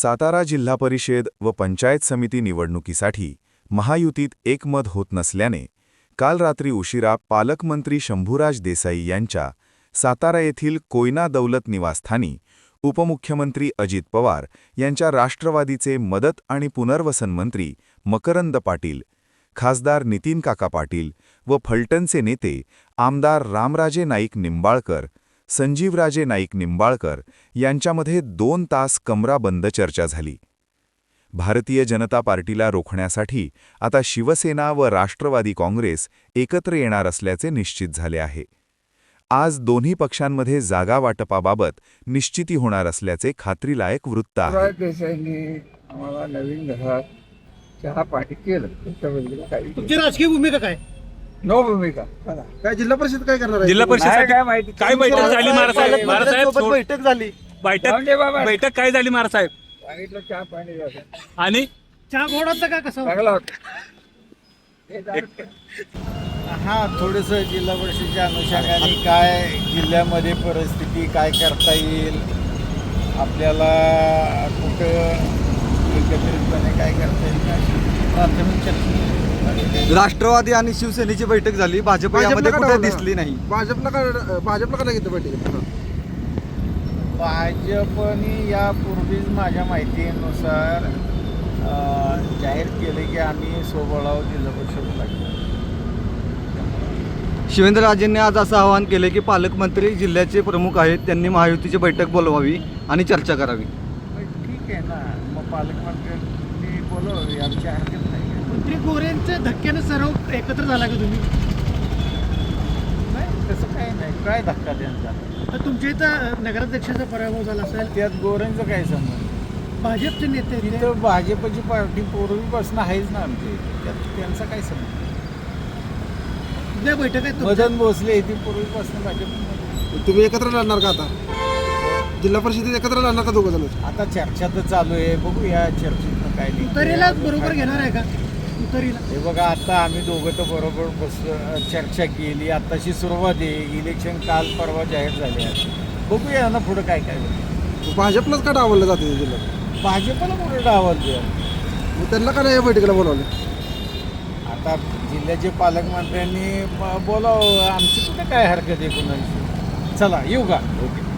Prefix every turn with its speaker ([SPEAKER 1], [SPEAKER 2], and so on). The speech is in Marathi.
[SPEAKER 1] सातारा जिल्हा परिषद व पंचायत समिती निवडणुकीसाठी महायुतीत एकमत होत नसल्याने काल रात्री उशिरा पालकमंत्री शंभूराज देसाई यांच्या सातारा येथील कोयना दौलत निवासस्थानी उपमुख्यमंत्री अजित पवार यांच्या राष्ट्रवादीचे मदत आणि पुनर्वसन मंत्री मकरंद पाटील, खासदार नितीन काका पाटील व फलटणचे नेते आमदार रामराजे नाईक निंबाळकर, संजीवराजे नाईक निंबाळकर यांच्यामध्ये 2 तास कमराबंद चर्चा झाली. भारतीय जनता पार्टीला रोखण्यासाठी आता शिवसेना व राष्ट्रवादी काँग्रेस एकत्र येणार असल्याचे निश्चित झाले आहे. आज दोन्ही पक्षांमध्ये जागा वाटपाबाबत निश्चिती होणार असल्याचे खात्रीलायक वृत्त आहे.
[SPEAKER 2] देसाईंनी आम्हाला नवीन घरात चहा पाणी केलं. त्याच्याबद्दल काही
[SPEAKER 3] तुमची राजकीय भूमिका काय?
[SPEAKER 2] नो भूमिका.
[SPEAKER 3] काय जिल्हा परिषद काय करणार आहे?
[SPEAKER 4] जिल्हा परिषद
[SPEAKER 2] काय माहिती
[SPEAKER 4] काय बैठक झाली महाराज
[SPEAKER 3] सोबत बैठक झाली.
[SPEAKER 4] बैठक काय झाली महाराज साहेब?
[SPEAKER 2] सांगितलं चहा पाणी झालं.
[SPEAKER 4] आणि
[SPEAKER 3] चहा गोड होता का कसं?
[SPEAKER 2] चांगला होता.
[SPEAKER 5] हा थोडंसं जिल्हा परिषदेच्या अनुषंगाने काय जिल्ह्यामध्ये परिस्थिती काय करता येईल, आपल्याला कुठं एकत्रितपणे काय करता येईल अशी प्राथमिक चर्चा.
[SPEAKER 6] राष्ट्रवादी आणि शिवसेनेची बैठक झाली. भाजप यामध्ये कुठे दिसली नाही.
[SPEAKER 3] भाजपला का नाही घेतलं बैठकीत?
[SPEAKER 5] भाजपने यापूर्वीच माझ्या माहितीनुसार जाहीर केले की आम्ही सोबळाव जिल्हा परिषद लागतो.
[SPEAKER 6] शिवेंद्रराजेंनी आज असं आवाहन केले की पालकमंत्री जिल्ह्याचे प्रमुख आहेत, त्यांनी महायुतीची बैठक बोलवावी आणि चर्चा करावी.
[SPEAKER 5] ठीक आहे ना, मग पालकमंत्र्यांनी बोलवावी, आमची हरकत नाही.
[SPEAKER 3] मंत्री गोरेंच्या धक्क्यानं सर्व एकत्र झाला का तुम्ही?
[SPEAKER 5] नाही तसं काही नाही. काय धक्का त्यांचा?
[SPEAKER 3] तर तुमच्या इथं नगराध्यक्षाचा पराभव झाला असेल,
[SPEAKER 5] त्यात गोऱ्यांचं काय संबंध?
[SPEAKER 3] भाजपचे नेते आहेत ते.
[SPEAKER 5] तिथं भाजपची पार्टी पूर्वीपासून आहेच ना आमची, त्यात त्यांचा काय संबंध?
[SPEAKER 3] उद्या बैठक आहे तुमच्या.
[SPEAKER 5] मदन भोसले ती पूर्वीपासून भाजप.
[SPEAKER 3] तुम्ही एकत्र लढणार का आता? जिल्हा परिषदेत एकत्र लढणार का दोघं जण?
[SPEAKER 5] आता चर्चा तर चालू आहे, बघू या चर्चेतनं काय नाही.
[SPEAKER 3] उतरीला बरोबर घेणार आहे का? उतरीला
[SPEAKER 5] हे बघा, आता आम्ही दोघं तर बरोबर चर्चा केली. आताशी सुरुवात आहे. इलेक्शन काल परवा जाहीर झाले आहे. बघूया ना पुढं काय काय होतं.
[SPEAKER 3] भाजपलाच का डावललं जाते जिल्हा?
[SPEAKER 5] भाजपला पुढे डावल द्या.
[SPEAKER 3] मग त्यांना का नाही या बैठकीला बोलावलं?
[SPEAKER 5] आता जिल्ह्याचे पालकमंत्र्यांनी बोलावं, आमची कुठे काय हरकत आहे कोणाची. चला येऊ का? ओके.